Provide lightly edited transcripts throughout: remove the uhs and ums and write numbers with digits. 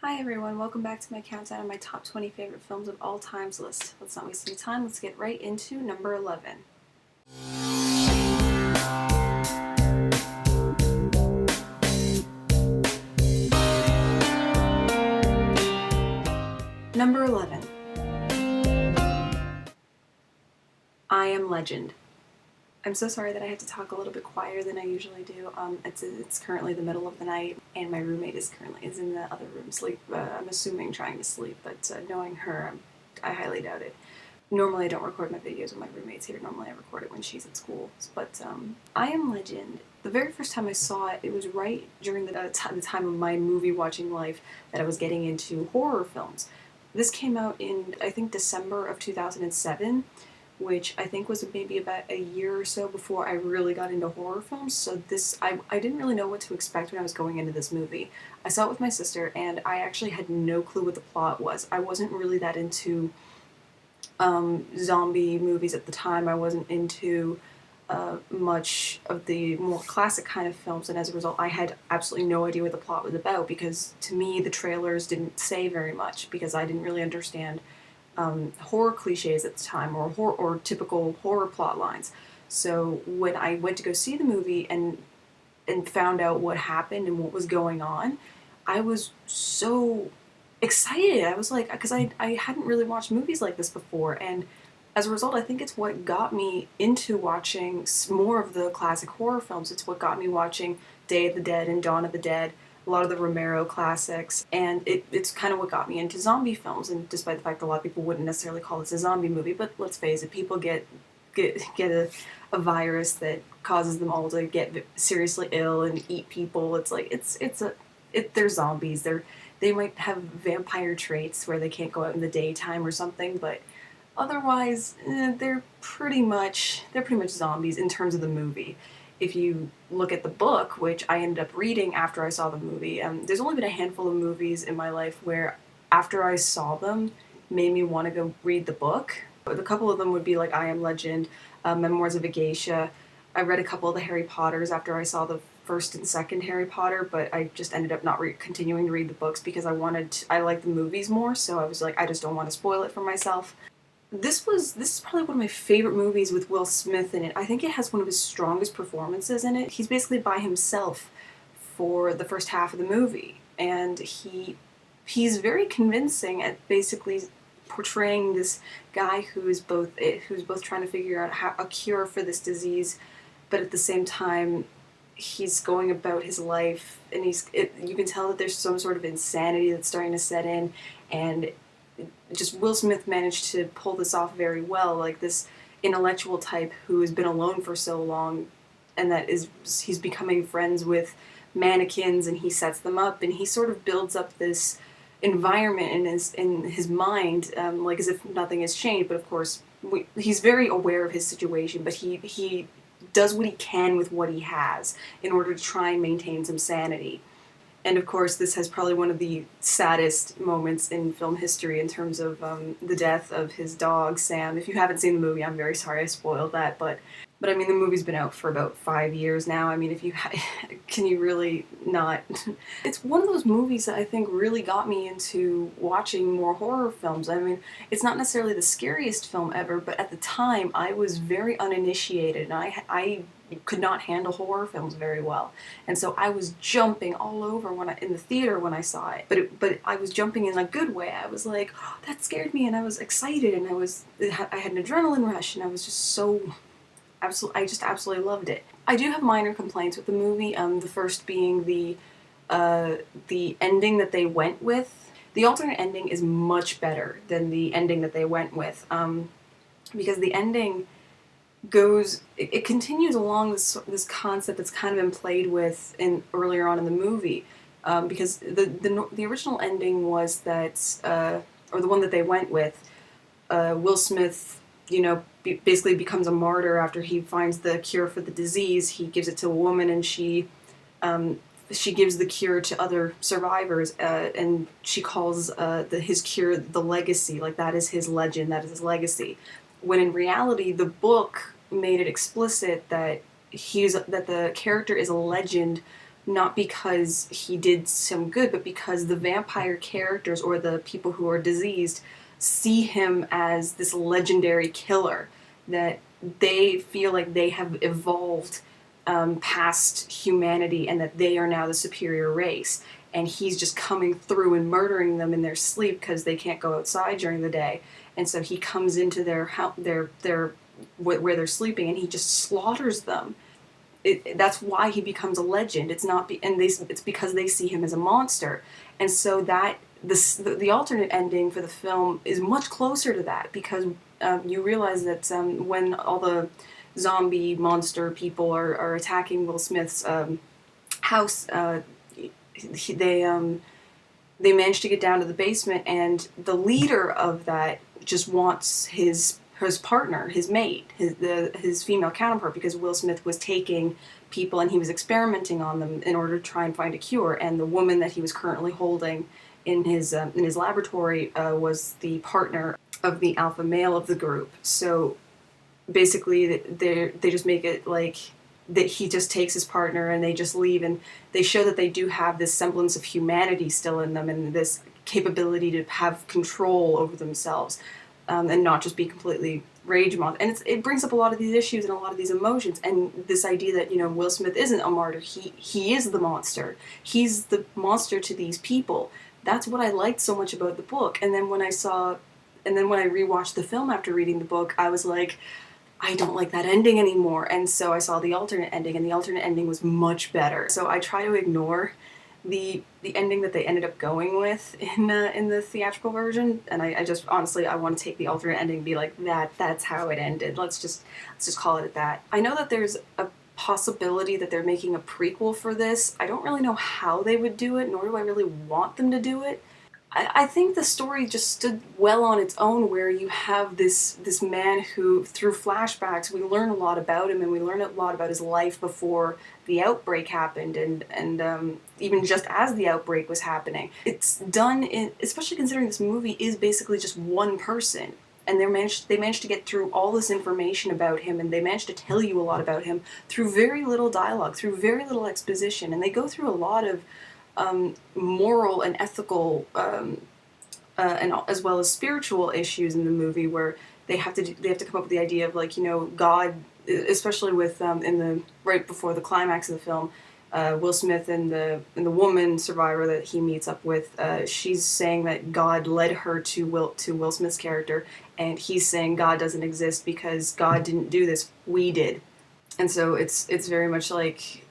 Hi everyone, welcome back to my countdown of my top 20 favorite films of all times list. Let's not waste any time, let's get right into number 11. Number 11. I Am Legend. I'm so sorry that I had to talk a little bit quieter than I usually do. It's currently the middle of the night, and my roommate is in the other room I'm assuming trying to sleep, but knowing her, I highly doubt it. Normally I don't record my videos when my roommate's here. Normally I record it when she's at school. But I Am Legend, the very first time I saw it, it was right during the time of my movie watching life that I was getting into horror films. This came out in, I think, December of 2007, which I think was maybe about a year or so before I really got into horror films. So I didn't really know what to expect when I was going into this movie. I saw it with my sister, and I actually had no clue what the plot was. I wasn't really that into zombie movies at the time. I wasn't into much of the more classic kind of films, and as a result, I had absolutely no idea what the plot was about because to me, the trailers didn't say very much because I didn't really understand horror cliches at the time or typical horror plot lines. So when I went to go see the movie and found out what happened and what was going on, I was so excited. I was like, because I hadn't really watched movies like this before, and as a result, I think it's what got me into watching more of the classic horror films. It's what got me watching Day of the Dead and Dawn of the Dead, a lot of the Romero classics, and it's kind of what got me into zombie films. And despite the fact that a lot of people wouldn't necessarily call this a zombie movie, but let's face it, people get a virus that causes them all to get seriously ill and eat people. It's like they're zombies. They might have vampire traits where they can't go out in the daytime or something, but otherwise they're pretty much zombies in terms of the movie. If you look at the book, which I ended up reading after I saw the movie, there's only been a handful of movies in my life where after I saw them made me want to go read the book. A couple of them would be like I Am Legend, Memoirs of a Geisha. I read a couple of the Harry Potters after I saw the first and second Harry Potter, but I just ended up not continuing to read the books because I like the movies more, so I was like, I just don't want to spoil it for myself. This is probably one of my favorite movies with Will Smith in it. I think it has one of his strongest performances in it. He's basically by himself for the first half of the movie, and he's very convincing at basically portraying this guy who's both trying to figure out a cure for this disease, but at the same time he's going about his life, and you can tell that there's some sort of insanity that's starting to set in, and just Will Smith managed to pull this off very well, like this intellectual type who has been alone for so long, and he's becoming friends with mannequins, and he sets them up, and he sort of builds up this environment in his mind, like as if nothing has changed. But of course, he's very aware of his situation, but he does what he can with what he has in order to try and maintain some sanity. And of course, this has probably one of the saddest moments in film history in terms of the death of his dog, Sam. If you haven't seen the movie, I'm very sorry I spoiled that, but I mean, the movie's been out for about 5 years now. I mean, can you really not? It's one of those movies that I think really got me into watching more horror films. I mean, it's not necessarily the scariest film ever, but at the time, I was very uninitiated, and I could not handle horror films very well, and so I was jumping all over in the theater when I saw it. But I was jumping in a good way. I was like, oh, that scared me, and I was excited, and I had an adrenaline rush, and I was just so I just absolutely loved it. I do have minor complaints with the movie. The first being the ending that they went with. The alternate ending is much better than the ending that they went with, because the ending it continues along this concept that's kind of been played with earlier on in the movie, because the original ending was that, or the one that they went with, Will Smith, basically becomes a martyr after he finds the cure for the disease. He gives it to a woman, and she gives the cure to other survivors, and she calls his cure the legacy. Like, that is his legend, that is his legacy. When in reality, the book made it explicit that the character is a legend not because he did some good, but because the vampire characters or the people who are diseased see him as this legendary killer, that they feel like they have evolved past humanity and that they are now the superior race. And he's just coming through and murdering them in their sleep because they can't go outside during the day. And so he comes into their where they're sleeping and he just slaughters them. That's why he becomes a legend. It's not it's because they see him as a monster. And so that the alternate ending for the film is much closer to that, because you realize that when all the zombie monster people are attacking Will Smith's house, they manage to get down to the basement, and the leader of that just wants his partner, his mate, his female counterpart, because Will Smith was taking people and he was experimenting on them in order to try and find a cure. And the woman that he was currently holding in his laboratory was the partner of the alpha male of the group. So basically, they just make it like that he just takes his partner and they just leave, and they show that they do have this semblance of humanity still in them and this capability to have control over themselves, and not just be completely rage monster. And it brings up a lot of these issues and a lot of these emotions, and this idea that, you know, Will Smith isn't a martyr. He is the monster. He's the monster to these people. That's what I liked so much about the book. And then when I rewatched the film after reading the book, I was like, I don't like that ending anymore. And so I saw the alternate ending, and the alternate ending was much better. So I try to ignore the ending that they ended up going with in the theatrical version, and I just honestly, I want to take the alternate ending and be like, that's how it ended. Let's just call it at that. I know that there's a possibility that they're making a prequel for this. I don't really know how they would do it, nor do I really want them to do it. I think the story just stood well on its own, where you have this man who, through flashbacks, we learn a lot about him, and we learn a lot about his life before the outbreak happened, and even just as the outbreak was happening. It's done in, especially considering this movie is basically just one person, and they managed to get through all this information about him, and they managed to tell you a lot about him through very little dialogue, through very little exposition, and they go through a lot of moral and ethical, and as well as spiritual issues in the movie, where they have to come up with the idea of, like, you know, God, especially with in the right before the climax of the film, Will Smith and the woman survivor that he meets up with, she's saying that God led her to Will Smith's character, and he's saying God doesn't exist because God didn't do this, we did. And so it's very much like,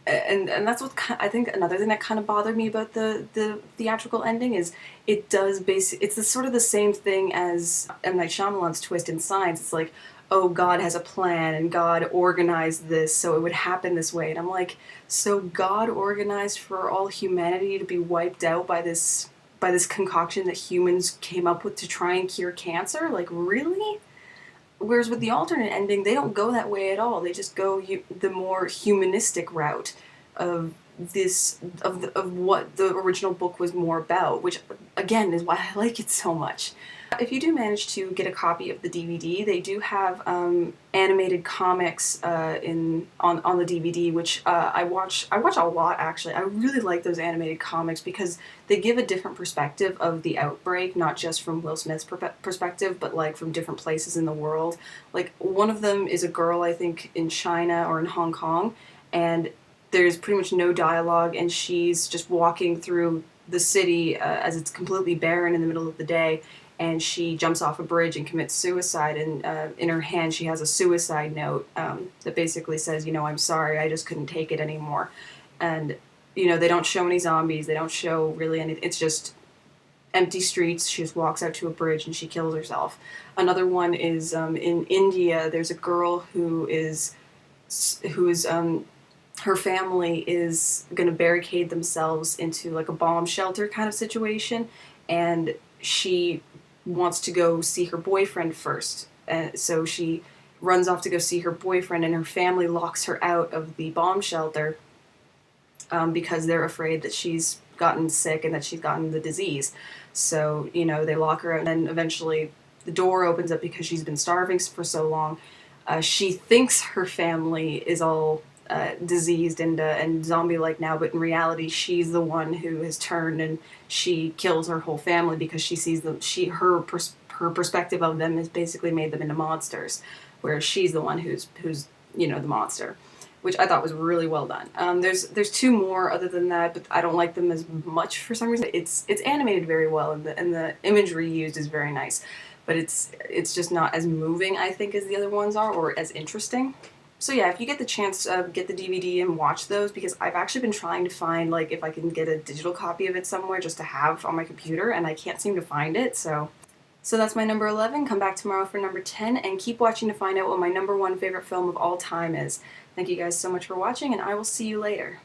and that's what I think another thing that kind of bothered me about the theatrical ending is it's the sort of the same thing as M. Night Shyamalan's twist in Signs. It's like, oh, God has a plan and God organized this so it would happen this way. And I'm like, so God organized for all humanity to be wiped out by this concoction that humans came up with to try and cure cancer? Like, really? Whereas with the alternate ending, they don't go that way at all. They just go the more humanistic route of what the original book was more about, which again is why I like it so much. If you do manage to get a copy of the DVD, they do have animated comics on the DVD, which I watch a lot, actually. I really like those animated comics because they give a different perspective of the outbreak, not just from Will Smith's perspective, but like from different places in the world. Like, one of them is a girl, I think, in China or in Hong Kong, and there's pretty much no dialogue, and she's just walking through the city as it's completely barren in the middle of the day, and she jumps off a bridge and commits suicide, and in her hand she has a suicide note that basically says, you know, I'm sorry, I just couldn't take it anymore. And, you know, they don't show any zombies, they don't show really anything, it's just empty streets. She just walks out to a bridge and she kills herself. Another one is in India. There's a girl who is her family is going to barricade themselves into like a bomb shelter kind of situation, and she wants to go see her boyfriend first. And so she runs off to go see her boyfriend, and her family locks her out of the bomb shelter because they're afraid that she's gotten sick and that she's gotten the disease. So, you know, they lock her out, and then eventually the door opens up because she's been starving for so long. She thinks her family is all diseased and zombie-like now, but in reality, she's the one who has turned and she kills her whole family because she sees them. Her perspective of them has basically made them into monsters, whereas she's the one who's the monster, which I thought was really well done. There's two more other than that, but I don't like them as much for some reason. It's animated very well, and the imagery used is very nice, but it's just not as moving, I think, as the other ones are, or as interesting. So yeah, if you get the chance to get the DVD and watch those, because I've actually been trying to find, like, if I can get a digital copy of it somewhere just to have on my computer, and I can't seem to find it, so that's my number 11. Come back tomorrow for number 10, and keep watching to find out what my number 1 favorite film of all time is. Thank you guys so much for watching, and I will see you later.